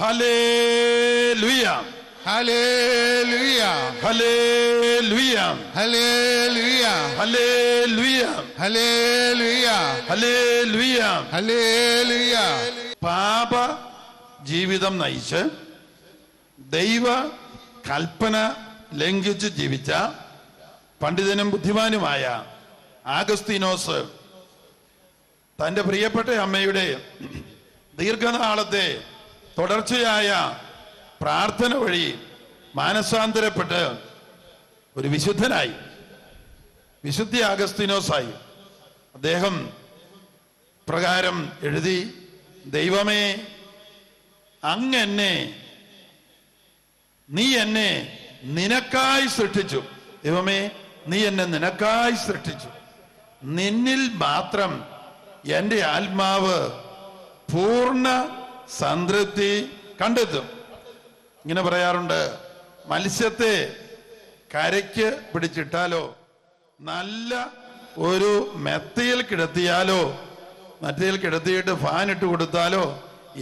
Hallelujah, hallelujah, hallelujah, hallelujah, hallelujah, hallelujah, hallelujah. Hallelujah. പാപ ജീവിതം നയിച്ച് ദൈവ കൽപ്പന ലംഘിച്ച് ജീവിച്ച പണ്ഡിതനും ബുദ്ധിമാനുമായ ആഗസ്തീനോസ് തൻ്റെ പ്രിയപ്പെട്ട അമ്മയുടെ ദീർഘനാളത്തെ തുടർച്ചയായ പ്രാർത്ഥന വഴി മാനസാന്തരപ്പെട്ട് ഒരു വിശുദ്ധനായി, വിശുദ്ധ ആഗസ്തീനോസായി. അദ്ദേഹം പ്രകാരം എഴുതി, ദൈവമേ, നീ എന്നെ നിനക്കായി സൃഷ്ടിച്ചു. ദൈവമേ, നീ എന്നെ നിനക്കായി സൃഷ്ടിച്ചു. നിന്നിൽ മാത്രം എൻ്റെ ആത്മാവ് പൂർണ്ണ സംതൃപ്തി കണ്ടെത്തും. ഇങ്ങനെ പറയാറുണ്ട്, മത്സ്യത്തെ കരയ്ക്ക് പിടിച്ചിട്ടാലോ, നല്ല ഒരു മെത്തയിൽ കിടത്തിയാലോ, മറ്റേൽ കിടത്തിയിട്ട് ഫാൻ ഇട്ട് കൊടുത്താലോ,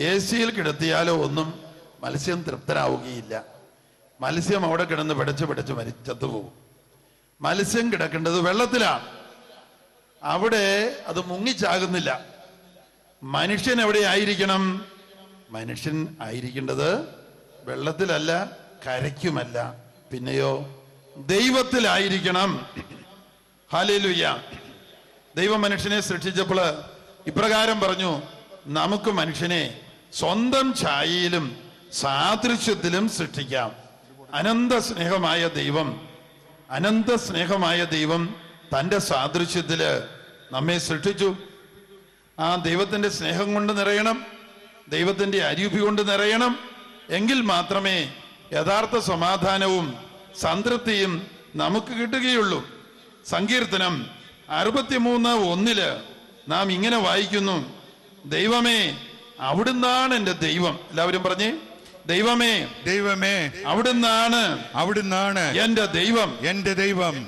AC-യിൽ കിടത്തിയാലോ ഒന്നും മത്സ്യം തൃപ്തനാവുകയില്ല. മത്സ്യം അവിടെ കിടന്ന് പിടച്ച് ചത്തുപോകും. മത്സ്യം കിടക്കേണ്ടത് വെള്ളത്തിലാണ്, അവിടെ അത് മുങ്ങിച്ചാകുന്നില്ല. മനുഷ്യൻ എവിടെ ആയിരിക്കണം? മനുഷ്യൻ ആയിരിക്കേണ്ടത് വെള്ളത്തിലല്ല, കരയ്ക്കുമല്ല, പിന്നെയോ ദൈവത്തിലായിരിക്കണം. ഹല്ലേലൂയ. ദൈവം മനുഷ്യനെ സൃഷ്ടിച്ചപ്പോൾ ഇപ്രകാരം പറഞ്ഞു, നമുക്ക് മനുഷ്യനെ സ്വന്തം ഛായയിലും സാദൃശ്യത്തിലും സൃഷ്ടിക്കാം. അനന്ത സ്നേഹമായ ദൈവം തൻ്റെ സാദൃശ്യത്തില് നമ്മെ സൃഷ്ടിച്ചു. ആ ദൈവത്തിന്റെ സ്നേഹം കൊണ്ട് നിറയണം, ദൈവത്തിന്റെ അരൂപി കൊണ്ട് നിറയണം. എങ്കിൽ മാത്രമേ യഥാർത്ഥ സമാധാനവും സംതൃപ്തിയും നമുക്ക് കിട്ടുകയുള്ളൂ. സങ്കീർത്തനം 63:1 നാം ഇങ്ങനെ വായിക്കുന്നു, ദൈവമേ, അവിടുന്നാണ് എൻ്റെ ദൈവം. എല്ലാവരും പറഞ്ഞേ, ദൈവമേ, ദൈവമേ, അവിടുന്നാണ് എൻ്റെ ദൈവം.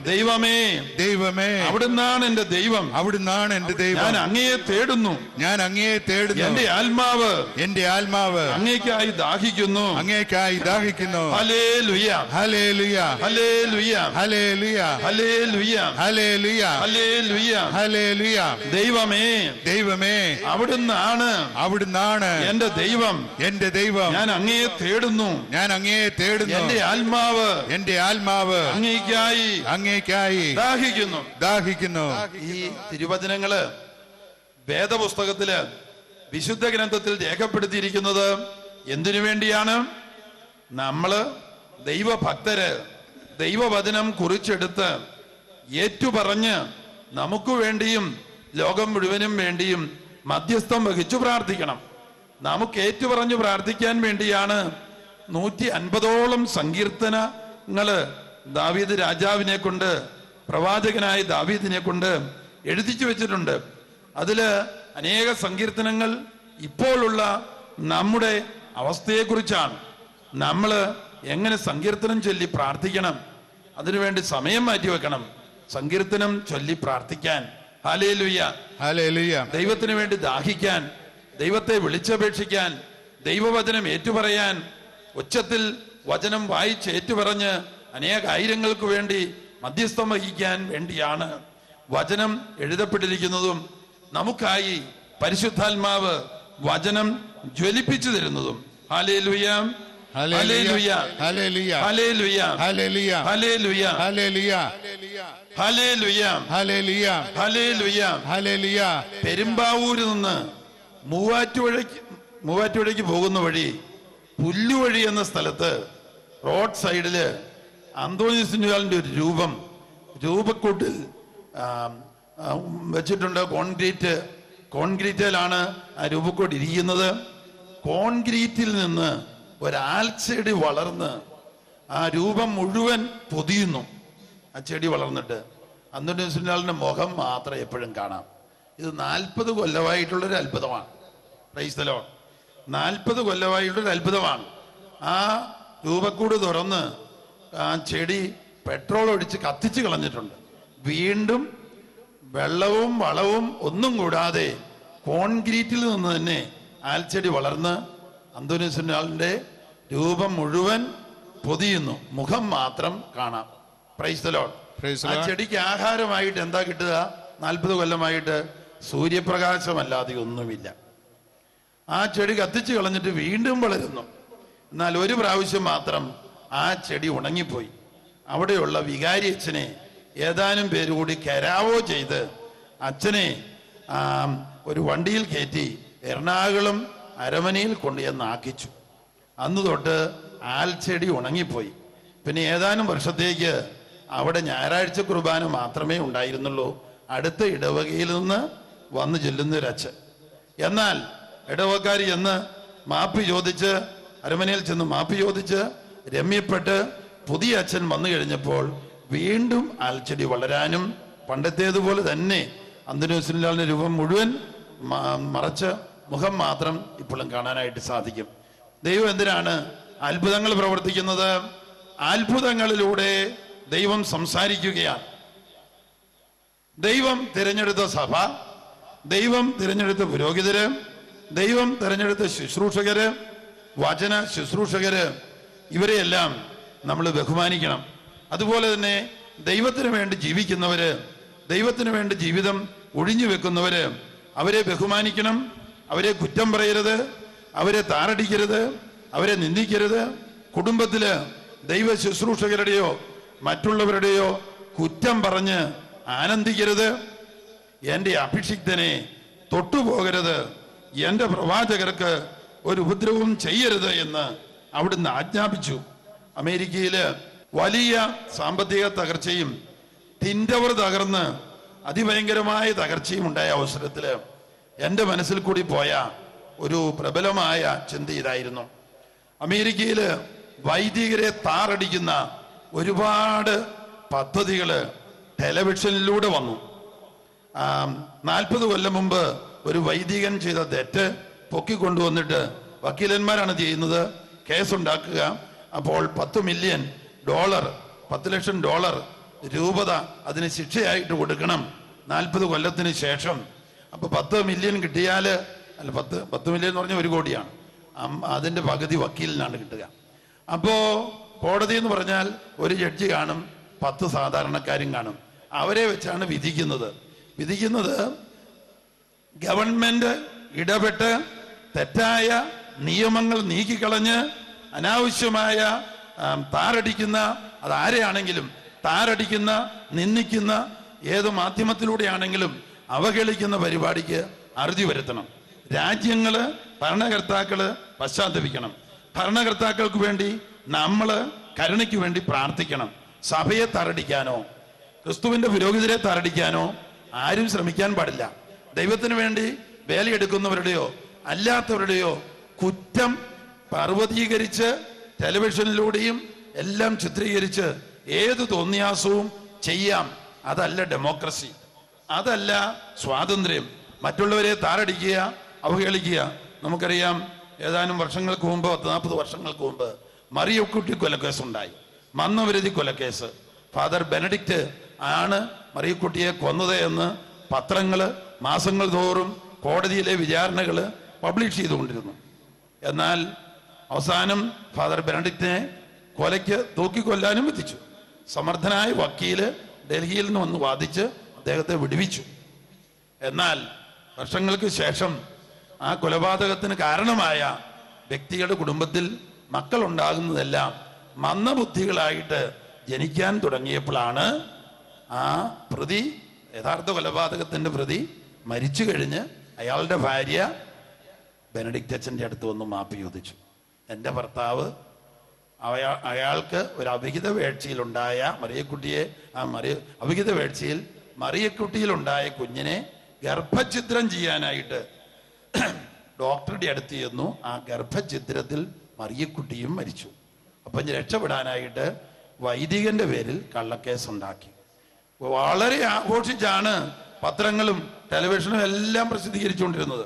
ദൈവമേ, ദൈവമേ, അവിടുന്നാണ് എൻ്റെ ദൈവം. എൻ്റെ ദൈവം. ഞാൻ അങ്ങയെ തേടുന്നു. എൻ്റെ ആത്മാവ് അങ്ങേക്കായി ദാഹിക്കുന്നു. ഹല്ലേലൂയ, hallelujah, hallelujah, hallelujah, hallelujah, hallelujah, hallelujah, ഹല്ലേലൂയ. ദൈവമേ, അവിടുന്നാണ് എൻ്റെ ദൈവം. ഞാൻ അങ്ങയെ തേടുന്നു. എൻ്റെ ആത്മാവ് അങ്ങേക്കായി ദാഹിക്കുന്നു. ഈ തിരുവചനങ്ങള് വേദപുസ്തകത്തില്, വിശുദ്ധ ഗ്രന്ഥത്തിൽ രേഖപ്പെടുത്തിയിരിക്കുന്നത് എന്തിനു വേണ്ടിയാണ്? നമ്മള് ദൈവഭക്തര് ദൈവവചനം കുറിച്ചെടുത്ത് ഏറ്റുപറഞ്ഞ് നമുക്ക് വേണ്ടിയും ലോകം മുഴുവനും വേണ്ടിയും മധ്യസ്ഥം വഹിച്ചു പ്രാർത്ഥിക്കണം. നമുക്ക് ഏറ്റുപറഞ്ഞു പ്രാർത്ഥിക്കാൻ വേണ്ടിയാണ് 150ഓളം സങ്കീർത്തനങ്ങള് ദാവീദ് രാജാവിനെ കൊണ്ട്, പ്രവാചകനായ ദാവീദിനെ കൊണ്ട് എഴുതിച്ചു വെച്ചിട്ടുണ്ട്. അതില് അനേക സങ്കീർത്തനങ്ങൾ ഇപ്പോഴുള്ള നമ്മുടെ അവസ്ഥയെക്കുറിച്ചാണ്. നമ്മള് എങ്ങനെ സങ്കീർത്തനം ചൊല്ലി പ്രാർത്ഥിക്കണം, അതിനുവേണ്ടി സമയം മാറ്റിവെക്കണം. സങ്കീർത്തനം ചൊല്ലി പ്രാർത്ഥിക്കാൻ, ഹല്ലേലൂയ, ഹല്ലേലൂയ, ദൈവത്തിന് വേണ്ടി ദാഹിക്കാൻ, ദൈവത്തെ വിളിച്ചപേക്ഷിക്കാൻ, ദൈവവചനം ഏറ്റുപറയാൻ, ഉച്ചത്തിൽ വചനം വായിച്ച് ഏറ്റുപറഞ്ഞ് അനേക ആയിരങ്ങൾക്ക് വേണ്ടി മധ്യസ്ഥം വഹിക്കാൻ വേണ്ടിയാണ് വചനം എഴുതപ്പെട്ടിരിക്കുന്നതും നമുക്കായി പരിശുദ്ധാത്മാവ് വചനം ജ്വലിപ്പിച്ചു തരുന്നതും. ഹല്ലേലൂയ, hallelujah, hallelujah, hallelujah, hallelujah, hallelujah, hallelujah, hallelujah, hallelujah, hallelujah, ഹല്ലേലൂയ. പെരുമ്പാവൂരിൽ നിന്ന് മൂവാറ്റുപുഴയ്ക്ക് പോകുന്ന വഴി പുല്ലുവഴി എന്ന സ്ഥലത്ത് റോഡ് സൈഡില് അന്തോണീസിന്റെ ഒരു രൂപക്കൂട്ടിൽ വെച്ചിട്ടുണ്ട്. കോൺക്രീറ്റിലാണ് ആ രൂപക്കൂട്ട് ഇരിക്കുന്നത്. കോൺക്രീറ്റിൽ നിന്ന് ഒരാൽച്ചെടി വളർന്ന് ആ രൂപം മുഴുവൻ പൊതിയുന്നു. ആ ചെടി വളർന്നിട്ട് അന്തോണീസിന്റെ മുഖം മാത്രം എപ്പോഴും കാണാം. ഇത് 40 കൊല്ലമായിട്ടുള്ളൊരു അത്ഭുതമാണ്. Price the Lord. 40 കൊല്ലമായിട്ടുള്ളൊരു അത്ഭുതമാണ്. ആ രൂപക്കൂട് തുറന്ന് ആ ചെടി പെട്രോൾ ഒഴിച്ച് കത്തിച്ച് കളഞ്ഞിട്ടുണ്ട്. വീണ്ടും വെള്ളവും വളവും ഒന്നും കൂടാതെ കോൺക്രീറ്റിൽ നിന്ന് തന്നെ ആൽച്ചെടി വളർന്ന് അന്തോനീസിന്റെ രൂപം മുഴുവൻ പൊതിയുന്നു, മുഖം മാത്രം കാണാം. Price the Lord. Praise the ആ Lord. ചെടിക്ക് ആഹാരമായിട്ട് എന്താ കിട്ടുക? 40 കൊല്ലമായിട്ട് സൂര്യപ്രകാശമല്ലാതെ ഒന്നുമില്ല. ആ ചെടി കത്തിച്ചു കളഞ്ഞിട്ട് വീണ്ടും വളരുന്നു. എന്നാൽ ഒരു പ്രാവശ്യം മാത്രം ആ ചെടി ഉണങ്ങിപ്പോയി. അവിടെയുള്ള വികാരി അച്ഛനെ ഏതാനും പേര് കൂടി കരാവോ ചെയ്ത് അച്ഛനെ ഒരു വണ്ടിയിൽ കയറ്റി എറണാകുളം അരമനയിൽ കൊണ്ടുചെന്ന് ആക്കിച്ചു. അന്ന് തൊട്ട് ആൽച്ചെടി ഉണങ്ങിപ്പോയി. പിന്നെ ഏതാനും വർഷത്തേക്ക് അവിടെ ഞായറാഴ്ച കുർബാന മാത്രമേ ഉണ്ടായിരുന്നുള്ളൂ. അടുത്ത ഇടവകയിൽ നിന്ന് വന്നു ചെല്ലുന്നൊരച്ഛൻ. എന്നാൽ ഇടവക്കാർ ചെന്ന് മാപ്പി ചോദിച്ച്, അരമനയിൽ ചെന്ന് മാപ്പി ചോദിച്ച് രമ്യപ്പെട്ട് പുതിയ അച്ഛൻ വന്നു കഴിഞ്ഞപ്പോൾ വീണ്ടും ആൽച്ചെടി വളരാനും പണ്ടത്തേതുപോലെ തന്നെ അന്തോനീസിന്റെ രൂപം മുഴുവൻ മറച്ച് മുഖം മാത്രം ഇപ്പോഴും കാണാനായിട്ട് സാധിക്കും. ദൈവം എന്തിനാണ് അത്ഭുതങ്ങൾ പ്രവർത്തിക്കുന്നത്? അത്ഭുതങ്ങളിലൂടെ ദൈവം സംസാരിക്കുകയാണ്. ദൈവം തിരഞ്ഞെടുത്ത സഭ, ദൈവം തിരഞ്ഞെടുത്ത പുരോഹിതര്, ദൈവം തിരഞ്ഞെടുത്ത ശുശ്രൂഷകര്, വചന ശുശ്രൂഷകര്, ഇവരെയെല്ലാം നമ്മൾ ബഹുമാനിക്കണം. അതുപോലെ തന്നെ ദൈവത്തിന് വേണ്ടി ജീവിക്കുന്നവര്, ദൈവത്തിന് വേണ്ടി ജീവിതം ഒഴിഞ്ഞു വെക്കുന്നവര്, അവരെ ബഹുമാനിക്കണം. അവരെ കുറ്റം പറയരുത്, അവരെ താറടിക്കരുത്, അവരെ നിന്ദിക്കരുത്. കുടുംബത്തില് ദൈവ ശുശ്രൂഷകരുടെയോ മറ്റുള്ളവരുടെയോ കുറ്റം പറഞ്ഞ് ആനന്ദിക്കരുത്. എന്റെ അഭിഷിക്തനെ തൊട്ടുപോകരുത്, എന്റെ പ്രവാചകർക്ക് ഒരു ഉപദ്രവവും ചെയ്യരുത് എന്ന് അവിടുന്ന് ആജ്ഞാപിച്ചു. അമേരിക്കയില് വലിയ സാമ്പത്തിക തകർച്ചയും ടിൻടവർ തകർന്ന് അതിഭയങ്കരമായ തകർച്ചയും ഉണ്ടായ അവസരത്തില് എന്റെ മനസ്സിൽ കൂടി പോയ ഒരു പ്രബലമായ ചിന്ത ഇതായിരുന്നു. അമേരിക്കയില് വൈദികരെ താറടിക്കുന്ന ഒരുപാട് പദ്ധതികള് ടെലിവിഷനിലൂടെ വന്നു. 40 കൊല്ലം മുമ്പ് ഒരു വൈദികൻ ചെയ്ത തെറ്റ് പൊക്കിക്കൊണ്ടുവന്നിട്ട് വക്കീലന്മാരാണ് ചെയ്യുന്നത്, കേസുണ്ടാക്കുക. അപ്പോൾ $10 മില്യൺ, $10 ലക്ഷം രൂപത അതിന് ശിക്ഷയായിട്ട് കൊടുക്കണം 40 കൊല്ലത്തിന് ശേഷം. അപ്പൊ 10 മില്യൺ കിട്ടിയാല്, അല്ല 10 മില്യൺ എന്ന് പറഞ്ഞാൽ 1 കോടിയാണ്, അതിന്റെ പകുതി വക്കീലിനാണ് കിട്ടുക. അപ്പോ കോടതി എന്ന് പറഞ്ഞാൽ ഒരു ജഡ്ജി കാണും, 10 സാധാരണക്കാരും കാണും. അവരെ വെച്ചാണ് വിധിക്കുന്നത്. ഗവൺമെന്റ് ഇടപെട്ട് തെറ്റായ നിയമങ്ങൾ നീക്കിക്കളഞ്ഞ് അനാവശ്യമായ താറടിക്കുന്ന, അതാരെയാണെങ്കിലും താറടിക്കുന്ന, നിന്ദിക്കുന്ന, ഏത് മാധ്യമത്തിലൂടെയാണെങ്കിലും അവഹേളിക്കുന്ന പരിപാടിക്ക് അറുതി വരുത്തണം. രാജ്യങ്ങള്, ഭരണകർത്താക്കള് പശ്ചാത്തപിക്കണം. ഭരണകർത്താക്കൾക്ക് വേണ്ടി നമ്മള് കരുണയ്ക്ക് വേണ്ടി പ്രാർത്ഥിക്കണം. സഭയെ താറടിക്കാനോ ക്രിസ്തുവിന്റെ പുരോഹിതരെ താറടിക്കാനോ ആരും ശ്രമിക്കാൻ പാടില്ല. ദൈവത്തിന് വേണ്ടി വേലയെടുക്കുന്നവരുടെയോ അല്ലാത്തവരുടെയോ കുറ്റം പർവ്വതീകരിച്ച് ടെലിവിഷനിലൂടെയും എല്ലാം ചിത്രീകരിച്ച് ഏത് തോന്നിയാസവും ചെയ്യാം. അതല്ല ഡെമോക്രസി, അതല്ല സ്വാതന്ത്ര്യം. മറ്റുള്ളവരെ താറടിക്കുക, അവഹേളിക്കുക. നമുക്കറിയാം, ഏതാനും വർഷങ്ങൾക്ക് മുമ്പ്, 40 വർഷങ്ങൾക്ക് മുമ്പ് മറിയക്കുട്ടി കൊലക്കേസ് ഉണ്ടായി, മന്നവരുതി കൊലക്കേസ്. ഫാദർ ബെനഡിക്റ്റ് ആണ് മറിയക്കുട്ടിയെ കൊന്നത് എന്ന് പത്രങ്ങള് മാസങ്ങൾ തോറും കോടതിയിലെ വിചാരണകള് പബ്ലിഷ് ചെയ്തുകൊണ്ടിരുന്നു. എന്നാൽ അവസാനം ഫാദർ ബെനഡിക്റ്റിനെ കൊലയ്ക്ക് തൂക്കിക്കൊല്ലാനും വിധിച്ചു. സമർത്ഥനായ വക്കീല് ഡൽഹിയിൽ നിന്ന് വന്ന് വാദിച്ച് അദ്ദേഹത്തെ വിടുവിച്ചു. എന്നാൽ വർഷങ്ങൾക്ക് ശേഷം ആ കൊലപാതകത്തിന് കാരണമായ വ്യക്തികളുടെ കുടുംബത്തിൽ മക്കൾ ഉണ്ടാകുന്നതെല്ലാം മന്ദബുദ്ധികളായിട്ട് ജനിക്കാൻ തുടങ്ങിയപ്പോഴാണ് ആ പ്രതി, യഥാർത്ഥ കൊലപാതകത്തിന്റെ പ്രതി മരിച്ചു കഴിഞ്ഞ് അയാളുടെ ഭാര്യ ബെനഡിക്റ്റ് അച്ഛൻ്റെ അടുത്ത് വന്ന് മാപ്പ് ചോദിച്ചു. എൻ്റെ ഭർത്താവ് അയാൾക്ക് ഒരു അവിഹിത വേഴ്ചയിലുണ്ടായ മറിയക്കുട്ടിയെ, അവിഹിത വേഴ്ചയിൽ മറിയക്കുട്ടിയിലുണ്ടായ കുഞ്ഞിനെ ഗർഭഛിദ്രം ചെയ്യാനായിട്ട് ഡോക്ടറുടെ അടുത്ത് ചെന്നു. ആ ഗർഭഛിദ്രത്തിൽ മറിയക്കുട്ടിയും മരിച്ചു. അപ്പം രക്ഷപ്പെടാനായിട്ട് വൈദികന്റെ പേരിൽ കള്ളക്കേസ് ഉണ്ടാക്കി. വളരെ ആഘോഷിച്ചാണ് പത്രങ്ങളും ടെലിവിഷനും എല്ലാം പ്രസിദ്ധീകരിച്ചുകൊണ്ടിരുന്നത്.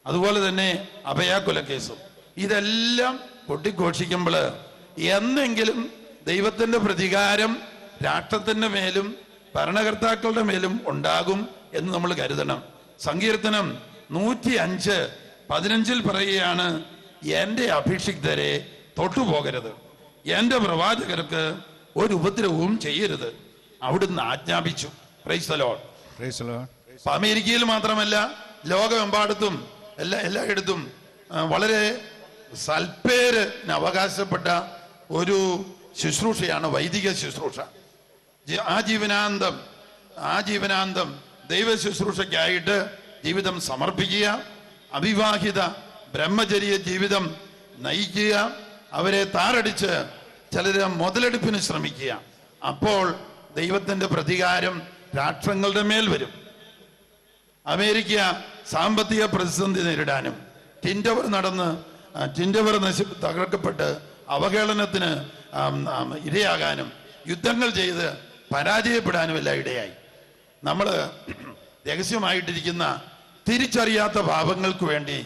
അതുപോലെ തന്നെ അഭയ കൊലക്കേസും ഇതെല്ലാം കൊട്ടിഘോഷിക്കുമ്പോൾ എന്നെങ്കിലും ദൈവത്തിന്റെ പ്രതികാരം രാഷ്ട്രത്തിന്റെ മേലും ഭരണകർത്താക്കളുടെ മേലും ഉണ്ടാകും എന്ന് നമ്മൾ കരുതണം. സങ്കീർത്തനം 105:15 പറയുകയാണ്, എൻ്റെ അഭിഷിക്തരെ തൊട്ടുപോകരുത്, എൻ്റെ പ്രവാചകർക്ക് ഒരു ഉപദ്രവവും ചെയ്യരുത്. അവിടുന്ന് ആജ്ഞാപിച്ചു. Praise the Lord. Praise the Lord. അമേരിക്കയിൽ മാത്രമല്ല ലോകമെമ്പാടത്തും എല്ലായിടത്തും വളരെ സൽപ്പേരിന് അവകാശപ്പെട്ട ഒരു ശുശ്രൂഷയാണ് വൈദിക ശുശ്രൂഷ. ആജീവനാന്തം ദൈവ ശുശ്രൂഷയ്ക്കായിട്ട് ജീവിതം സമർപ്പിക്കുക, അവിവാഹിത ബ്രഹ്മചര്യ ജീവിതം നയിക്കുക, അവരെ താറടിച്ച് ചിലര് മുതലെടുപ്പിന് ശ്രമിക്കുക. അപ്പോൾ ദൈവത്തിന്റെ പ്രതികാരം രാഷ്ട്രങ്ങളുടെ മേൽ വരും. അമേരിക്ക സാമ്പത്തിക പ്രതിസന്ധി നേരിടാനും ടിൻഡവർ തകർക്കപ്പെട്ട് അവഹേളനത്തിന് ഇരയാകാനും യുദ്ധങ്ങൾ ചെയ്ത് പരാജയപ്പെടാനും എല്ലാം ഇടയായി. നമ്മൾ രഹസ്യമായിട്ടിരിക്കുന്ന തിരിച്ചറിയാത്ത പാപങ്ങൾക്ക് വേണ്ടി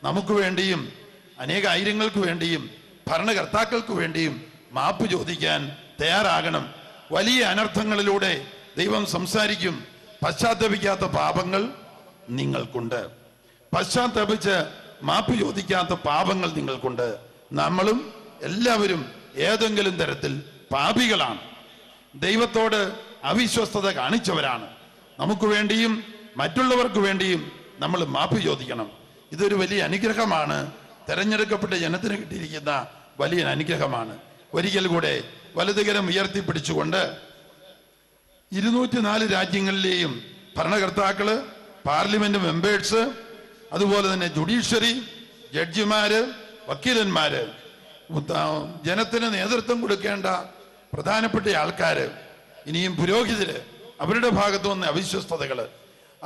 നമുക്ക് വേണ്ടിയും ആയിരങ്ങൾക്ക് വേണ്ടിയും ഭരണകർത്താക്കൾക്ക് വേണ്ടിയും മാപ്പ് ചോദിക്കാൻ തയ്യാറാകണം. വലിയ അനർത്ഥങ്ങളിലൂടെ ദൈവം സംസാരിക്കും. പശ്ചാത്തപിക്കാത്ത പാപങ്ങൾ നിങ്ങൾക്കുണ്ട്, പശ്ചാത്തപിച്ച് മാപ്പ് ചോദിക്കാത്ത പാപങ്ങൾ നിങ്ങൾക്കുണ്ട്. നമ്മളും എല്ലാവരും ഏതെങ്കിലും തരത്തിൽ പാപികളാണ്, ദൈവത്തോട് അവിശ്വസ്തത കാണിച്ചവരാണ്. നമുക്ക് വേണ്ടിയും മറ്റുള്ളവർക്ക് വേണ്ടിയും നമ്മൾ മാപ്പ് ചോദിക്കണം. ഇതൊരു വലിയ അനുഗ്രഹമാണ്, തെരഞ്ഞെടുക്കപ്പെട്ട ജനത്തിന് കിട്ടിയിരിക്കുന്ന വലിയ അനുഗ്രഹമാണ്. ഒരിക്കൽ കൂടെ വലതുകരം ഉയർത്തിപ്പിടിച്ചുകൊണ്ട് 204 രാജ്യങ്ങളിലെയും ഭരണകർത്താക്കള്, പാർലമെന്റ് മെമ്പേഴ്സ്, അതുപോലെ തന്നെ ജുഡീഷ്യറി, ജഡ്ജിമാര്, വക്കീലന്മാര്, ജനത്തിന് നേതൃത്വം കൊടുക്കേണ്ട പ്രധാനപ്പെട്ട ആൾക്കാര്, ഇനിയും പുരോഹിതര്, അവരുടെ ഭാഗത്തു വന്ന അവിശ്വസ്തതകള്,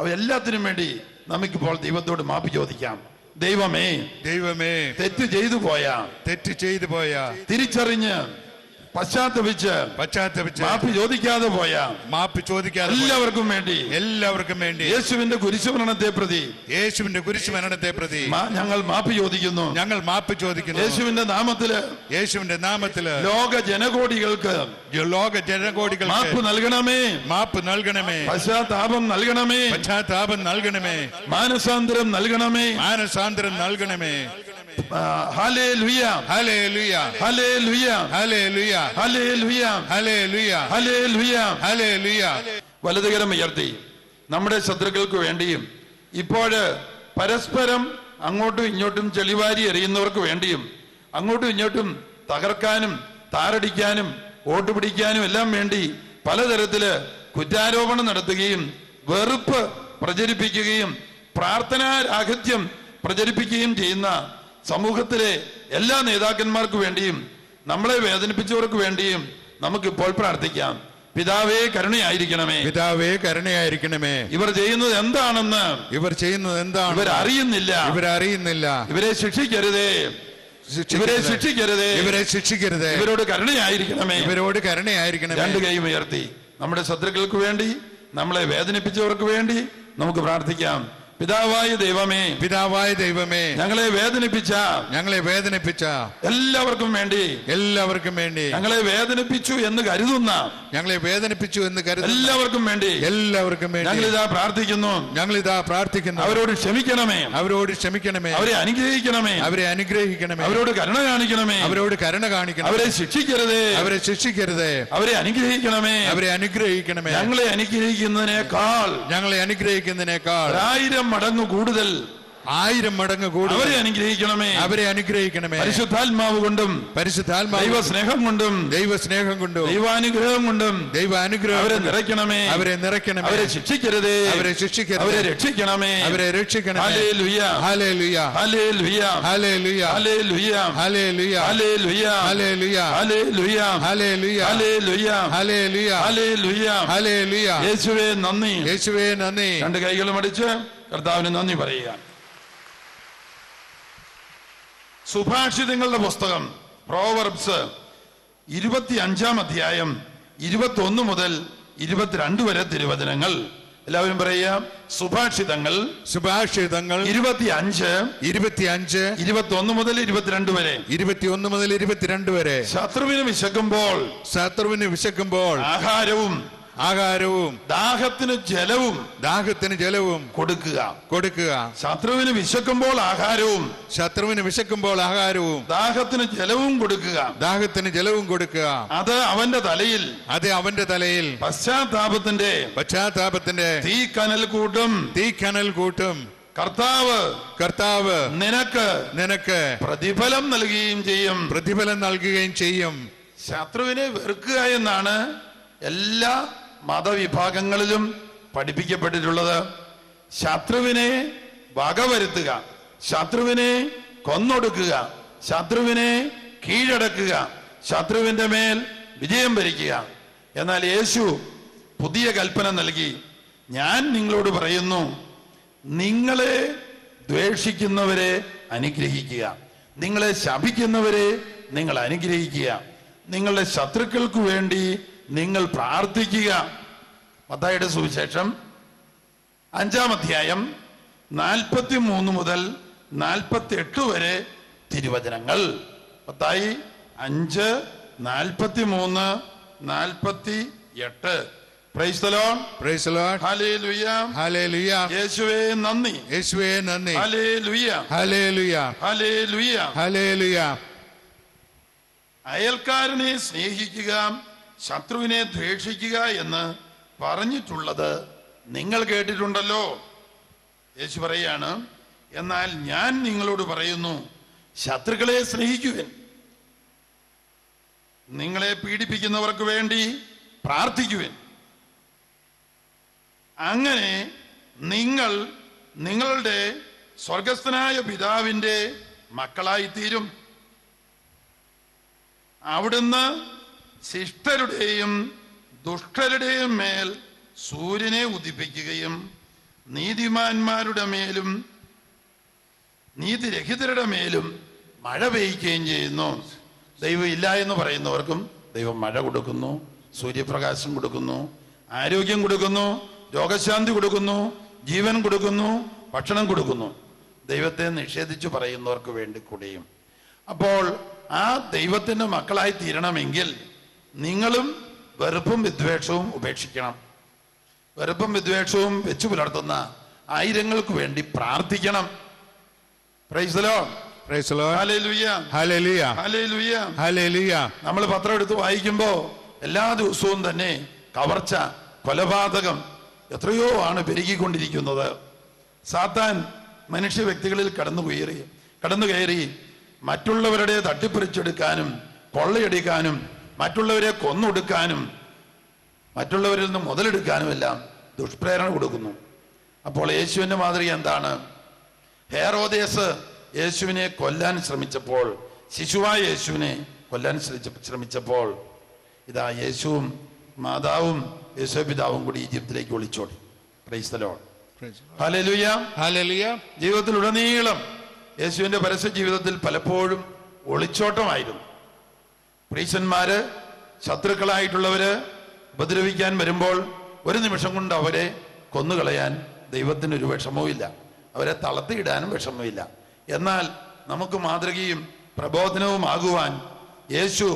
അവയെല്ലാത്തിനും വേണ്ടി നമുക്കിപ്പോൾ ദൈവത്തോട് മാപ്പ് ചോദിക്കാം. ദൈവമേ, തെറ്റ് ചെയ്തു പോയ തിരിച്ചറിഞ്ഞ് പശ്ചാത്തപിച്ച് മാപ്പ് ചോദിക്കാതെ പോയ എല്ലാവർക്കും വേണ്ടി യേശുവിന്റെ കുരിശുമരണത്തെ പ്രതി ഞങ്ങൾ മാപ്പ് ചോദിക്കുന്നു. യേശുവിന്റെ നാമത്തില് ലോക ജനകോടികൾക്ക് മാപ്പ് നൽകണമേ, പശ്ചാത്താപം നൽകണമേ, മാനസാന്തരം നൽകണമേ. ഹല്ലേലൂയ, hallelujah, hallelujah, hallelujah, hallelujah, hallelujah, hallelujah, ഹല്ലേലൂയ. വലതുകരം ഉയർത്തി നമ്മുടെ ശത്രുക്കൾക്ക് വേണ്ടിയും ഇപ്പോഴ് പരസ്പരം അങ്ങോട്ടും ഇങ്ങോട്ടും ചെളിവാരി എറിയുന്നവർക്ക് വേണ്ടിയും അങ്ങോട്ടും ഇങ്ങോട്ടും തകർക്കാനും താറടിക്കാനും വോട്ട് പിടിക്കാനും എല്ലാം വേണ്ടി പലതരത്തില് കുറ്റാരോപണം നടത്തുകയും വെറുപ്പ് പ്രചരിപ്പിക്കുകയും പ്രാർത്ഥനാ രാഹിത്യം പ്രചരിപ്പിക്കുകയും ചെയ്യുന്ന സമൂഹത്തിലെ എല്ലാ നേതാക്കന്മാർക്ക് വേണ്ടിയും നമ്മളെ വേദനിപ്പിച്ചവർക്ക് വേണ്ടിയും നമുക്കിപ്പോൾ പ്രാർത്ഥിക്കാം. പിതാവേ കരുണയായിരിക്കണമേ, ഇവർ ചെയ്യുന്നത് എന്താണെന്ന് ഇവർ അറിയുന്നില്ല, ഇവരെ ശിക്ഷിക്കരുതേ, ഇവരോട് കരുണയായിരിക്കണമേ. രണ്ട് കൈയും ഉയർത്തി നമ്മുടെ ശത്രുക്കൾക്ക് വേണ്ടി, നമ്മളെ വേദനിപ്പിച്ചവർക്ക് വേണ്ടി നമുക്ക് പ്രാർത്ഥിക്കാം. പിതാവായ ദൈവമേ, ഞങ്ങളെ വേദനിപ്പിച്ച എല്ലാവർക്കും വേണ്ടി ഞങ്ങളെ വേദനിപ്പിച്ചു എന്ന് കരുതുന്ന എല്ലാവർക്കും വേണ്ടി ഞങ്ങളിതാ പ്രാർത്ഥിക്കുന്നു. അവരോട് ക്ഷമിക്കണമേ, അവരെ അനുഗ്രഹിക്കണമേ, അവരോട് കരുണ കാണിക്കണമേ, അവരെ ശിക്ഷിക്കരുതേ, അവരെ അനുഗ്രഹിക്കണമേ. ഞങ്ങളെ അനുഗ്രഹിക്കുന്നതിനേക്കാൾ 1000 മടങ്ങ് കൂടുതൽ അവരെ അനുഗ്രഹിക്കണമേ. പരിശുദ്ധാത്മാവ് കൊണ്ടും ദൈവ സ്നേഹം കൊണ്ടും ദൈവാനുഗ്രഹം കൊണ്ടും അവരെ നിറയ്ക്കണമേ, അവരെ ശിക്ഷിക്കരുതേ, അവരെ രക്ഷിക്കണമേ. Hallelujah, hallelujah, hallelujah, hallelujah, hallelujah, hallelujah, hallelujah, hallelujah, hallelujah, hallelujah, hallelujah, hallelujah. യേശുവേ നന്ദി. രണ്ട് കൈകളും അടിച്ച് കർത്താവിന് നന്ദി പറയുക. സുഭാഷിതങ്ങളുടെ പുസ്തകം പ്രോവർബ്സ് 25-ാം അധ്യായം 21 മുതൽ 22 വരെ തിരുവചനങ്ങൾ. എല്ലാവരും പറയുക. സുഭാഷിതങ്ങൾ 25, 21 മുതൽ 22 വരെ. ശത്രുവിന് വിശക്കുമ്പോൾ ആഹാരവും ആഹാരവും ദാഹത്തിന് ജലവും ദാഹത്തിന് ജലവും കൊടുക്കുക. ശത്രുവിന് വിശക്കുമ്പോൾ ആഹാരവും വിശക്കുമ്പോൾ ആഹാരവും ദാഹത്തിന് ജലവും കൊടുക്കുക. അത് അവന്റെ തലയിൽ പശ്ചാത്താപത്തിന്റെ തീക്കനൽ കൂട്ടും. കർത്താവ് നിനക്ക് പ്രതിഫലം നൽകുകയും ചെയ്യും. ശത്രുവിനെ വെറുക്കുക എന്നാണ് എല്ലാ മതവിഭാഗങ്ങളിലും പഠിപ്പിക്കപ്പെട്ടിട്ടുള്ളത്. ശത്രുവിനെ വകവരുത്തുക, ശത്രുവിനെ കൊന്നൊടുക്കുക, ശത്രുവിനെ കീഴടക്കുക, ശത്രുവിന്റെ മേൽ വിജയം വരിക്കുക. എന്നാൽ യേശു പുതിയ കൽപ്പന നൽകി. ഞാൻ നിങ്ങളോട് പറയുന്നു, നിങ്ങളെ ദ്വേഷിക്കുന്നവരെ അനുഗ്രഹിക്കുക, നിങ്ങളെ ശപിക്കുന്നവരെ നിങ്ങൾ അനുഗ്രഹിക്കുക, നിങ്ങളുടെ ശത്രുക്കൾക്ക് വേണ്ടി നിങ്ങൾ പ്രാർത്ഥിക്കുക. മത്തായിയുടെ സുവിശേഷം 5-ാം അധ്യായം 43 മുതൽ 48 വരെ തിരുവചനങ്ങൾ. Mathai 5:43, 48. Price the Lord. Praise the Lord. ഹല്ലേലൂയ. ഹല്ലേലൂയ. യേശുവേ നന്ദി. യേശുവേ നന്ദി. ഹല്ലേലൂയ. ഹല്ലേലൂയ. ഹല്ലേലൂയ. ഹല്ലേലൂയ. അയൽക്കാരനെ സ്നേഹിക്കുക, ശത്രുവിനെ ദ്വേഷിക്കുക എന്ന് പറഞ്ഞിട്ടുള്ളത് നിങ്ങൾ കേട്ടിട്ടുണ്ടല്ലോ. യേശു പറയാണ്, എന്നാൽ ഞാൻ നിങ്ങളോട് പറയുന്നു, ശത്രുക്കളെ സ്നേഹിക്കുവിൻ, നിങ്ങളെ പീഡിപ്പിക്കുന്നവർക്ക് വേണ്ടി പ്രാർത്ഥിക്കുവിൻ. അങ്ങനെ നിങ്ങൾ നിങ്ങളുടെ സ്വർഗസ്ഥനായ പിതാവിന്റെ മക്കളായിത്തീരും. അവിടുന്ന് ശിഷ്ടരുടെയും ദുഷ്ടരുടെയും മേൽ സൂര്യനെ ഉദിപ്പിക്കുകയും നീതിമാന്മാരുടെ മേലും നീതിരഹിതരുടെ മേലും മഴ പെയ്യുകയും ചെയ്യുന്നു. ദൈവം ഇല്ല എന്ന് പറയുന്നവർക്കും ദൈവം മഴ കൊടുക്കുന്നു, സൂര്യപ്രകാശം കൊടുക്കുന്നു, ആരോഗ്യം കൊടുക്കുന്നു, രോഗശാന്തി കൊടുക്കുന്നു, ജീവൻ കൊടുക്കുന്നു, ഭക്ഷണം കൊടുക്കുന്നു. ദൈവത്തെ നിഷേധിച്ചു പറയുന്നവർക്ക് വേണ്ടി കൂടിയും. അപ്പോൾ ആ ദൈവത്തിന്റെ മക്കളായി തീരണമെങ്കിൽ നിങ്ങളും വെറുപ്പും വിദ്വേഷവും ഉപേക്ഷിക്കണം. വെറുപ്പും വിദ്വേഷവും വെച്ചു പുലർത്തുന്ന ആയിരങ്ങൾക്ക് വേണ്ടി പ്രാർത്ഥിക്കണം. Price the Lord. Praise the Lord. ഹല്ലേലൂയ. ഹല്ലേലൂയ. ഹല്ലേലൂയ. ഹല്ലേലൂയ. നമ്മൾ പത്രം എടുത്ത് വായിക്കുമ്പോ എല്ലാ ദിവസവും തന്നെ കവർച്ച, കൊലപാതകം എത്രയോ ആണ് പെരുകിക്കൊണ്ടിരിക്കുന്നത്. സാത്താൻ മനുഷ്യ വ്യക്തികളിൽ കടന്നു കയറി മറ്റുള്ളവരുടെ തട്ടിപ്പറിച്ചെടുക്കാനും കൊള്ളയടിക്കാനും മറ്റുള്ളവരെ കൊന്നൊടുക്കാനും മറ്റുള്ളവരിൽ നിന്ന് മുതലെടുക്കാനും എല്ലാം ദുഷ്പ്രേരണ കൊടുക്കുന്നു. അപ്പോൾ യേശുവിന്റെ മാതൃക എന്താണ്? ഹെരോദേസ് യേശുവിനെ കൊല്ലാൻ ശ്രമിച്ചപ്പോൾ, ശിശുവായ യേശുവിനെ കൊല്ലാൻ ശ്രമിച്ചപ്പോൾ ഇതാ യേശുവും മാതാവും യേശുപിതാവും കൂടി ഈജിപ്തിലേക്ക് ഒളിച്ചോടി. Price the Lord. ഹല്ലേലൂയ. ഹല്ലേലൂയ. ജീവിതത്തിലുടനീളം യേശുവിന്റെ പരസ്യ ജീവിതത്തിൽ പലപ്പോഴും ഒളിച്ചോട്ടമായിരുന്നു. പ്രീശന്മാര് ശത്രുക്കളായിട്ടുള്ളവര് ഉപദ്രവിക്കാൻ വരുമ്പോൾ ഒരു നിമിഷം കൊണ്ട് അവരെ കൊന്നുകളയാൻ ദൈവത്തിനൊരു വിഷമവും ഇല്ല, അവരെ തളർത്തിയിടാനും വിഷമമില്ല. എന്നാൽ നമുക്ക് മാതൃകയും പ്രബോധനവുമാകുവാൻ യേശു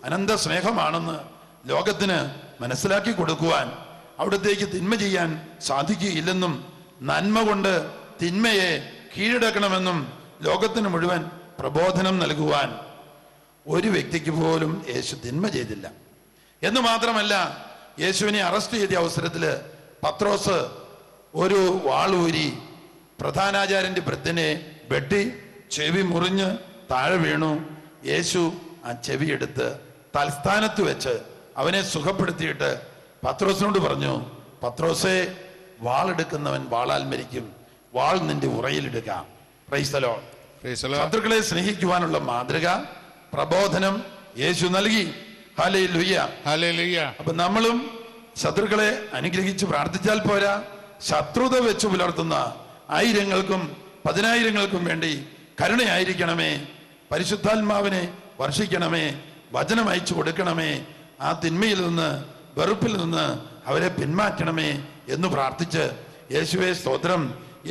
അനന്ത സ്നേഹമാണെന്ന് ലോകത്തിന് മനസ്സിലാക്കി കൊടുക്കുവാൻ, അവിടത്തേക്ക് തിന്മ ചെയ്യാൻ സാധിക്കുകയില്ലെന്നും നന്മ കൊണ്ട് തിന്മയെ കീഴടക്കണമെന്നും ലോകത്തിന് മുഴുവൻ പ്രബോധനം നൽകുവാൻ ഒരു വ്യക്തിക്ക് പോലും യേശു തിന്മ ചെയ്തില്ല. എന്ന് മാത്രമല്ല, യേശുവിനെ അറസ്റ്റ് ചെയ്ത അവസരത്തിൽ പത്രോസ് ഒരു വാളൂരി പ്രധാനാചാര്യന്റെ ഭൃത്യനെ വെട്ടി ചെവി മുറിഞ്ഞ് താഴെ വീണു. യേശു ആ ചെവി എടുത്ത് തൽസ്ഥാനത്ത് വെച്ച് അവനെ സുഖപ്പെടുത്തിയിട്ട് പത്രോസിനോട് പറഞ്ഞു, പത്രോസേ, വാളെടുക്കുന്നവൻ വാളാൽ മരിക്കും, വാൾ നിന്റെ ഉറയിലിടുക. Price the Lord. ശത്രുക്കളെ സ്നേഹിക്കുവാനുള്ള മാതൃക, പ്രബോധനം യേശു നൽകി. ഹല്ലേലൂയ. ഹല്ലേലൂയ. അപ്പൊ നമ്മളും ശത്രുക്കളെ അനുഗ്രഹിച്ച് പ്രാർത്ഥിച്ചാൽ പോരാ, ശത്രുത വെച്ച് പുലർത്തുന്ന ആയിരങ്ങൾക്കും പതിനായിരങ്ങൾക്കും വേണ്ടി കരുണയായിരിക്കണമേ, പരിശുദ്ധാത്മാവിനെ വർഷിക്കണമേ, വചനം അയച്ചു കൊടുക്കണമേ, ആ തിന്മയിൽ നിന്ന് വെറുപ്പിൽ നിന്ന് അവരെ പിന്മാറ്റണമേ എന്ന് പ്രാർത്ഥിച്ച് യേശുവേ സ്തോത്രം,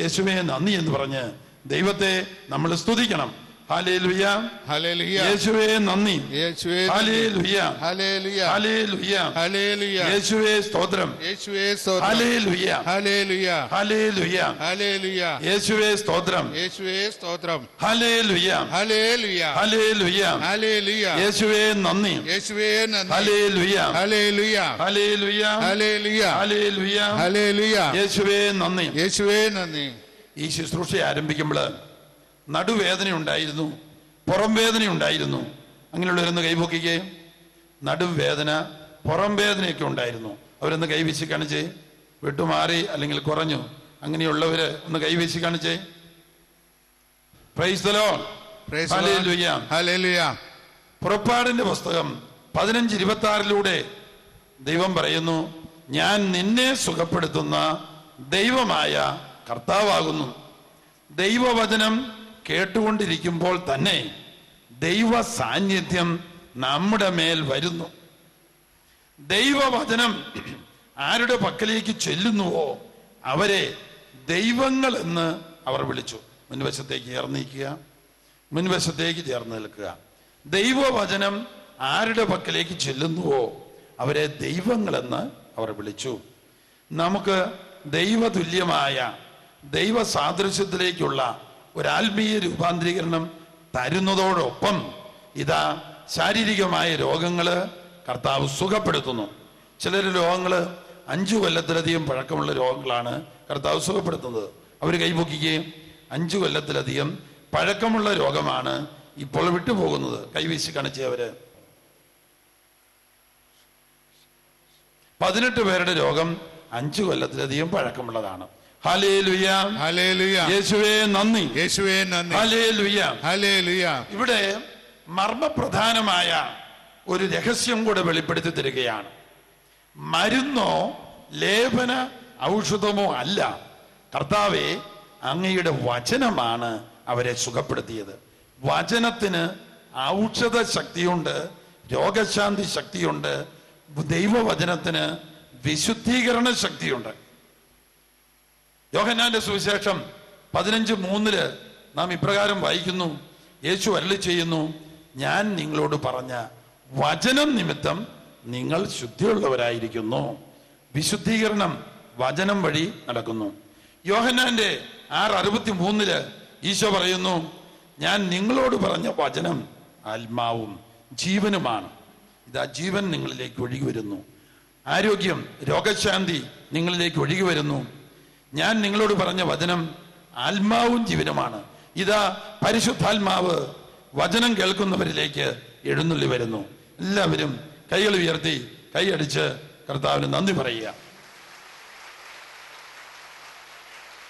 യേശുവേ നന്ദി എന്ന് പറഞ്ഞ് ദൈവത്തെ നമ്മൾ സ്തുതിക്കണം. ഹല്ലേലൂയ. ഹല്ലേലൂയ. യേശുവേ നന്ദി. യേശുവേ ഹല്ലേലൂയ. ഹല്ലേലൂയ. ഹല്ലേലൂയ. ഹല്ലേലൂയ. യേശുവേ സ്തോത്രം. യേശുവേ സ്തോത്രം. ഹല്ലേലൂയ. ഹല്ലേലൂയ. ഹല്ലേലൂയ. ഹല്ലേലൂയ. യേശുവേ സ്തോത്രം. യേശുവേ സ്തോത്രം. ഹല്ലേലൂയ. ഹല്ലേലൂയ. ഹല്ലേലൂയ. ഹല്ലേലൂയ. യേശുവേ നന്ദി. യേശുവേ നന്ദി. Hallelujah. Hallelujah. Hallelujah. Hallelujah. Hallelujah. Hallelujah. യേശുവേ നന്ദി. യേശുവേ നന്ദി. ഈ ശുശ്രൂഷ ആരംഭിക്കുമ്പോൾ നടുവേദന ഉണ്ടായിരുന്നു, പുറം വേദന ഉണ്ടായിരുന്നു. അങ്ങനെയുള്ളവരൊന്ന് കൈപൊക്കിക്കേ. നടുവേദന, പുറം വേദനയൊക്കെ ഉണ്ടായിരുന്നു. അവരൊന്ന് കൈവീശി കാണിച്ചേ. വിട്ടുമാറി അല്ലെങ്കിൽ കുറഞ്ഞു. അങ്ങനെയുള്ളവര് ഒന്ന് കൈവീശി കാണിച്ചേ. Praise the Lord. ഹല്ലേലൂയ. ഹല്ലേലൂയ. പുറപ്പാടിന്റെ പുസ്തകം 15:26 ദൈവം പറയുന്നു, ഞാൻ നിന്നെ സുഖപ്പെടുത്തുന്ന ദൈവമായ കർത്താവാകുന്നു. ദൈവവചനം കേട്ടുകൊണ്ടിരിക്കുമ്പോൾ തന്നെ ദൈവ സാന്നിധ്യം നമ്മുടെ മേൽ വരുന്നു. ദൈവവചനം ആരുടെ പക്കലേക്ക് ചെല്ലുന്നുവോ അവരെ ദൈവങ്ങൾ എന്ന് അവർ വിളിച്ചു. മുൻവശത്തേക്ക് ചേർന്നിരിക്കുക, മുൻവശത്തേക്ക് ചേർന്ന് നിൽക്കുക. ദൈവവചനം ആരുടെ പക്കലേക്ക് ചെല്ലുന്നുവോ അവരെ ദൈവങ്ങളെന്ന് അവർ വിളിച്ചു. നമുക്ക് ദൈവതുല്യമായ ദൈവ സാദൃശ്യത്തിലേക്കുള്ള ഒരാത്മീയ രൂപാന്തരീകരണം തരുന്നതോടൊപ്പം ഇതാ ശാരീരികമായ രോഗങ്ങള് കർത്താവ് സുഖപ്പെടുത്തുന്നു. ചിലർ രോഗങ്ങള് 5 കൊല്ലത്തിലധികം പഴക്കമുള്ള രോഗങ്ങളാണ് കർത്താവ് സുഖപ്പെടുത്തുന്നത്. അവർ കൈപൊക്കുകയും 5 കൊല്ലത്തിലധികം പഴക്കമുള്ള രോഗമാണ് ഇപ്പോൾ വിട്ടുപോകുന്നത്. കൈവീശി കാണിച്ചവര് 18 പേരുടെ രോഗം 5 കൊല്ലത്തിലധികം പഴക്കമുള്ളതാണ്. ഹല്ലേലൂയ. ഹല്ലേലൂയ. യേശുവേ നന്ദി. യേശുവേ നന്ദി. ഹല്ലേലൂയ. ഹല്ലേലൂയ. ഇവിടെ മർമ്മപ്രധാനമായ ഒരു രഹസ്യം കൂടെ വെളിപ്പെടുത്തി തരികയാണ്. മരുന്നോ ലേപന ഔഷധമോ അല്ല, കർത്താവേ അങ്ങയുടെ വചനമാണ് അവരെ സുഖപ്പെടുത്തിയത്. വചനത്തിന് ഔഷധ ശക്തിയുണ്ട്, രോഗശാന്തി ശക്തിയുണ്ട്. ദൈവവചനത്തിന് വിശുദ്ധീകരണ ശക്തിയുണ്ട്. യോഹന്നാന്റെ സുവിശേഷം 15:3 നാം ഇപ്രകാരം വായിക്കുന്നു, യേശു അരുളി ചെയ്യുന്നു, ഞാൻ നിങ്ങളോട് പറഞ്ഞ വചനം നിമിത്തം നിങ്ങൾ ശുദ്ധിയുള്ളവരായിരിക്കുന്നു. വിശുദ്ധീകരണം വചനം വഴി നടക്കുന്നു. യോഹന്നാന്റെ 6:63 ഈശോ പറയുന്നു, ഞാൻ നിങ്ങളോട് പറഞ്ഞ വചനം ആത്മാവും ജീവനുമാണ്. ഇതാ ജീവൻ നിങ്ങളിലേക്ക് ഒഴുകി വരുന്നു. ആരോഗ്യം, രോഗശാന്തി നിങ്ങളിലേക്ക് ഒഴുകി വരുന്നു. ഞാൻ നിങ്ങളോട് പറഞ്ഞ വചനം ആത്മാവും ജീവനുമാണ്. ഇതാ പരിശുദ്ധാത്മാവ് വചനം കേൾക്കുന്നവരിലേക്ക് എഴുന്നള്ളി വരുന്നു. എല്ലാവരും കൈകൾ ഉയർത്തി കൈയടിച്ച് കർത്താവിന് നന്ദി പറയുക.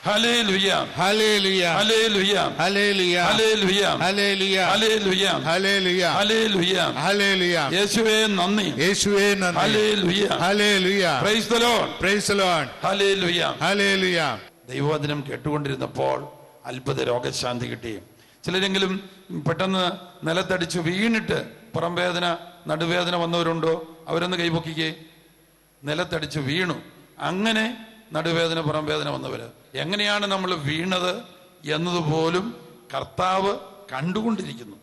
Hallelujah. Hallelujah. Hallelujah. Hallelujah. Hallelujah. Hallelujah. Hallelujah. Hallelujah. Hallelujah. Hallelujah. യേശുവേ നന്ദി. യേശുവേ നന്ദി. Hallelujah. Hallelujah. Praise the Lord. Praise the Lord. ഹല്ലേലൂയ. ഹല്ലേലൂയ. ദൈവവചനം കേട്ടുകൊണ്ടിരുന്നപ്പോൾ അത്ഭുത രോഗശാന്തി കിട്ടി. ചിലരെങ്കിലും പെട്ടെന്ന് നിലത്തടിച്ച് വീണിട്ട് പുറം വേദന, നടുവേദന വന്നവരുണ്ടോ? അവരൊന്ന് കൈപൊക്കിക്കേ. നിലത്തടിച്ച് വീണു, അങ്ങനെ നടുവേദന, പുറം വേദന വന്നവര്. എങ്ങനെയാണ് നമ്മൾ വീണത് എന്നതുപോലും കർത്താവ് കണ്ടുകൊണ്ടിരിക്കുന്നു.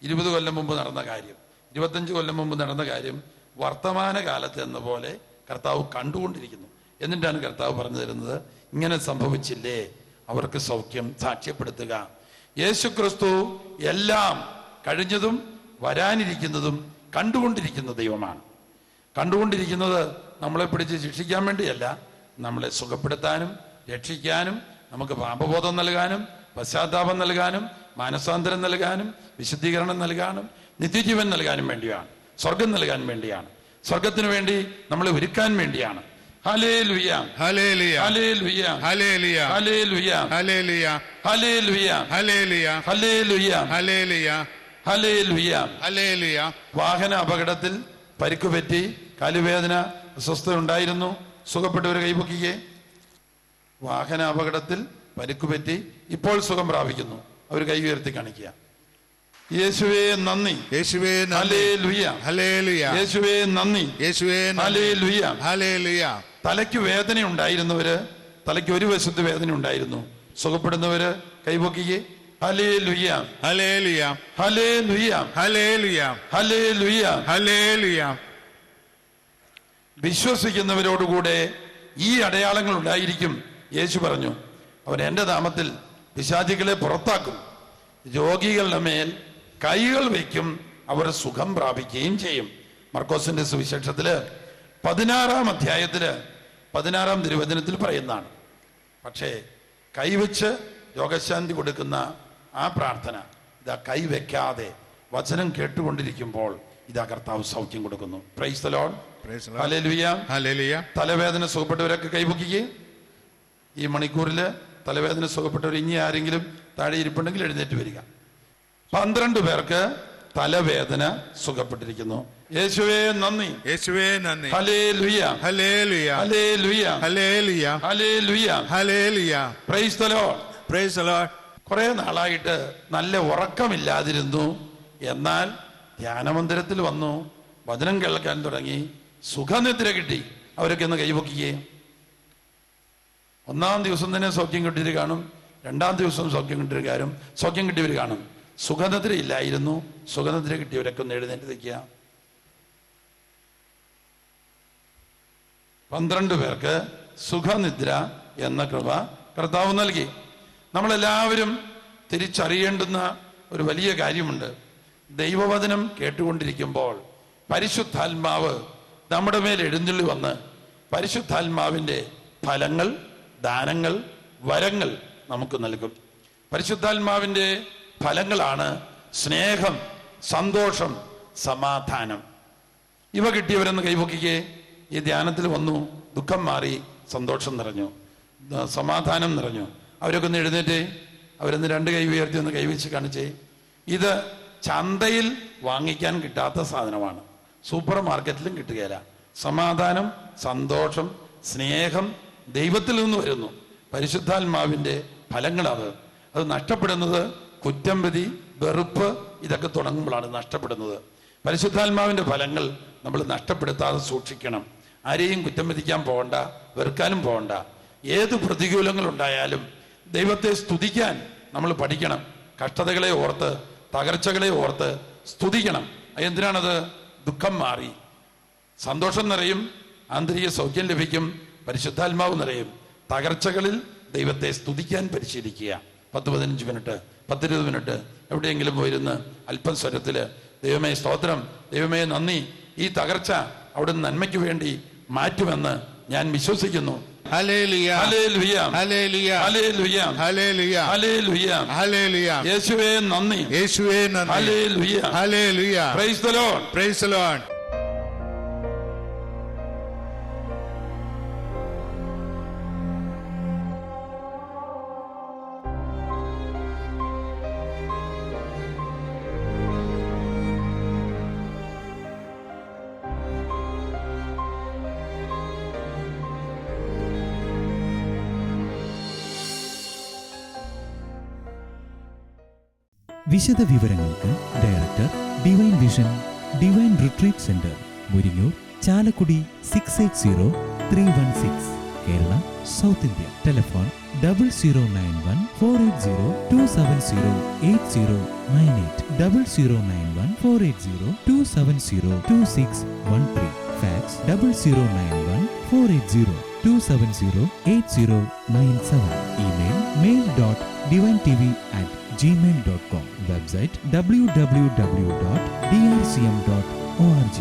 20 കൊല്ലം മുമ്പ് നടന്ന കാര്യം, 25 കൊല്ലം മുമ്പ് നടന്ന കാര്യം വർത്തമാന കാലത്ത് എന്ന പോലെ കർത്താവ് കണ്ടുകൊണ്ടിരിക്കുന്നു. എന്നിട്ടാണ് കർത്താവ് പറഞ്ഞു തരുന്നത്, ഇങ്ങനെ സംഭവിച്ചില്ലേ അവർക്ക് സൗഖ്യം സാക്ഷ്യപ്പെടുത്തുക. യേശുക്രിസ്തു എല്ലാം കഴിഞ്ഞതും വരാനിരിക്കുന്നതും കണ്ടുകൊണ്ടിരിക്കുന്ന ദൈവമാണ്. കണ്ടുകൊണ്ടിരിക്കുന്നത് നമ്മളെ പിടിച്ച് ശിക്ഷിക്കാൻ വേണ്ടിയല്ല, നമ്മളെ സുഖപ്പെടുത്താനും രക്ഷിക്കാനും നമുക്ക് പാപബോധം നൽകാനും പശ്ചാത്താപം നൽകാനും മാനസാന്തരം നൽകാനും വിശുദ്ധീകരണം നൽകാനും നിത്യജീവൻ നൽകാനും വേണ്ടിയാണ്. സ്വർഗം നൽകാൻ വേണ്ടിയാണ്. സ്വർഗത്തിന് വേണ്ടി നമ്മളെ ഒരുക്കാൻ വേണ്ടിയാണ്. Hallelujah. Hallelujah. Hallelujah. Hallelujah. Hallelujah. Hallelujah. Hallelujah. Hallelujah. Hallelujah. Hallelujah. Hallelujah. Hallelujah. വാഹന അപകടത്തിൽ പരിക്കുപറ്റി, കാലുവേദന, അസ്വസ്ഥത ഉണ്ടായിരുന്നു. സുഖപ്പെട്ടവരെ കൈപൊക്കിക്കേ. വാഹന അപകടത്തിൽ പരിക്കുപറ്റി ഇപ്പോൾ സുഖം പ്രാപിക്കുന്നു. അവർ കൈ ഉയർത്തി കാണിക്കുക. യേശുവേ നന്ദി. യേശുവേ നന്ദി. ഹല്ലേലൂയ. ഹല്ലേലൂയ. യേശുവേ നന്ദി. യേശുവേ നന്ദി. ഹല്ലേലൂയ. ഹല്ലേലൂയ. തലയ്ക്ക് വേദന ഉണ്ടായിരുന്നവര്, തലയ്ക്ക് ഒരു വശത്ത് വേദന ഉണ്ടായിരുന്നു, സുഖപ്പെടുന്നവര് കൈപൊക്കിക്കേ. ഹല്ലേലൂയ, ഹല്ലേലൂയ, ഹല്ലേലൂയ, ഹല്ലേലൂയ, ഹല്ലേലൂയ. ഹല്ലേലൂയ. വിശ്വസിക്കുന്നവരോടുകൂടെ ഈ അടയാളങ്ങൾ ഉണ്ടായിരിക്കും. യേശു പറഞ്ഞു, അവൻ എൻ്റെ നാമത്തിൽ പിശാചുക്കളെ പുറത്താക്കും, രോഗികളുടെ മേൽ കൈകൾ വയ്ക്കും, അവർ സുഖം പ്രാപിക്കുകയും ചെയ്യും. മർക്കോസിന്റെ സുവിശേഷത്തില് 16-ാം അധ്യായത്തില് 16-ാം തിരുവചനത്തിൽ പറയുന്നതാണ്. പക്ഷേ കൈവച്ച് രോഗശാന്തി കൊടുക്കുന്ന ആ പ്രാർത്ഥന ഇതാ കൈവയ്ക്കാതെ വചനം കേട്ടുകൊണ്ടിരിക്കുമ്പോൾ ഇതാ കർത്താവ് സൗഖ്യം കൊടുക്കുന്നു. പ്രൈസ് ദി ലോർഡ്, ഹല്ലേലൂയ, ഹല്ലേലൂയ. തലവേദന സുഖപ്പെട്ടവരൊക്കെ കൈപൊക്കിക്കേ. ഈ മണിക്കൂറില് തലവേദന സുഖപ്പെട്ടവർ ഇനി ആരെങ്കിലും താഴെ ഇരിപ്പുണ്ടെങ്കിൽ എഴുന്നേറ്റ് വരിക. 12 പേർക്ക് തലവേദന സുഖപ്പെട്ടിരിക്കുന്നു. യേശുവേ നന്ദി, യേശുവേ നന്ദി. Hallelujah, hallelujah, hallelujah, hallelujah, hallelujah, hallelujah. Praise the Lord. Praise the Lord. കുറെ നാളായിട്ട് നല്ല ഉറക്കമില്ലാതിരുന്നു. എന്നാൽ ധ്യാനമന്ദിരത്തിൽ വന്നു, വചനം കേൾക്കാൻ തുടങ്ങി, സുഖനിദ്ര കിട്ടി. അവരൊക്കെ ഒന്ന് കൈപൊക്കിയേ. 1-ാം ദിവസം തന്നെ സൗഖ്യം കിട്ടിയവർ കാണും, 2-ാം ദിവസം സൗഖ്യം കിട്ടിയവർ കാണും. സുഖനിദ്ര ഇല്ലായിരുന്നു, സുഖനിദ്ര കിട്ടിയവരൊക്കെ ഒന്ന് എഴുന്നേറ്റ് നിൽക്കുക. 12 പേർക്ക് സുഖനിദ്ര എന്ന കൃപ കർത്താവ് നൽകി. നമ്മളെല്ലാവരും തിരിച്ചറിയേണ്ടുന്ന ഒരു വലിയ കാര്യമുണ്ട്. ദൈവവചനം കേട്ടുകൊണ്ടിരിക്കുമ്പോൾ പരിശുദ്ധാത്മാവ് നമ്മുടെ മേൽ എഴുന്നള്ളി വന്ന് പരിശുദ്ധാത്മാവിൻ്റെ ഫലങ്ങൾ, ദാനങ്ങൾ, വരങ്ങൾ നമുക്ക് നൽകും. പരിശുദ്ധാത്മാവിൻ്റെ ഫലങ്ങളാണ് സ്നേഹം, സന്തോഷം, സമാധാനം. ഇവ കിട്ടിയവരെന്ന് കൈപൊക്കിക്കേ. ഈ ധ്യാനത്തിൽ വന്നു, ദുഃഖം മാറി, സന്തോഷം നിറഞ്ഞു, സമാധാനം നിറഞ്ഞു. അവരൊക്കെ ഒന്ന് എഴുന്നേറ്റേ. അവരൊന്ന് 2 കൈ ഉയർത്തി ഒന്ന് കൈവച്ച് കാണിച്ചേ. ഇത് ചന്തയിൽ വാങ്ങിക്കാൻ കിട്ടാത്ത സാധനമാണ്, സൂപ്പർ മാർക്കറ്റിലും കിട്ടുകയില്ല. സമാധാനം, സന്തോഷം, സ്നേഹം ദൈവത്തിൽ നിന്ന് വരുന്നു. പരിശുദ്ധാത്മാവിൻ്റെ ഫലങ്ങളത്. അത് നഷ്ടപ്പെടുന്നത് കുറ്റംവിധി, വെറുപ്പ് ഇതൊക്കെ തുടങ്ങുമ്പോഴാണ് നഷ്ടപ്പെടുന്നത്. പരിശുദ്ധാത്മാവിൻ്റെ ഫലങ്ങൾ നമ്മൾ നഷ്ടപ്പെടുത്താതെ സൂക്ഷിക്കണം. ആരെയും കുറ്റം വിധിക്കാൻ പോകണ്ട, വെറുക്കാനും പോകണ്ട. ഏത് പ്രതികൂലങ്ങളുണ്ടായാലും ദൈവത്തെ സ്തുതിക്കാൻ നമ്മൾ പഠിക്കണം. കഷ്ടതകളെ ഓർത്ത്, തകർച്ചകളെ ഓർത്ത് സ്തുതിക്കണം. എന്തിനാണത്? ദുഃഖം മാറി സന്തോഷം നിറയും, ആന്തരിക സൗഖ്യം ലഭിക്കും, പരിശുദ്ധാത്മാവ് നിറയും. തകർച്ചകളിൽ ദൈവത്തെ സ്തുതിക്കാൻ പരിശീലിക്കുക. 10-15 മിനിറ്റ്, 10-20 മിനിറ്റ് എവിടെയെങ്കിലും പോയിരുന്ന് അല്പം സ്വരത്തില് ദൈവമേ സ്തോത്രം, ദൈവമേ നന്ദി, ഈ തകർച്ച അവിടുന്ന് നന്മയ്ക്ക് വേണ്ടി മാറ്റുമെന്ന് ഞാൻ വിശ്വസിക്കുന്നു. Hallelujah, hallelujah, hallelujah, hallelujah, hallelujah, hallelujah, hallelujah. യേശുവേ നന്ദി, യേശുവേ നന്ദി. Hallelujah, hallelujah. Praise the Lord, praise the Lord. വിശദ വിവരങ്ങൾക്ക് director, divine vision, divine retreat centre, Muringoor, Chalakudy 680316, Kerala, south India. Telephone 0091 480 270 8098, 0091 480 270 2613. Fax 0091 480 270 8097. Email mail.divintv@gmail.com. Website www.drcm.org.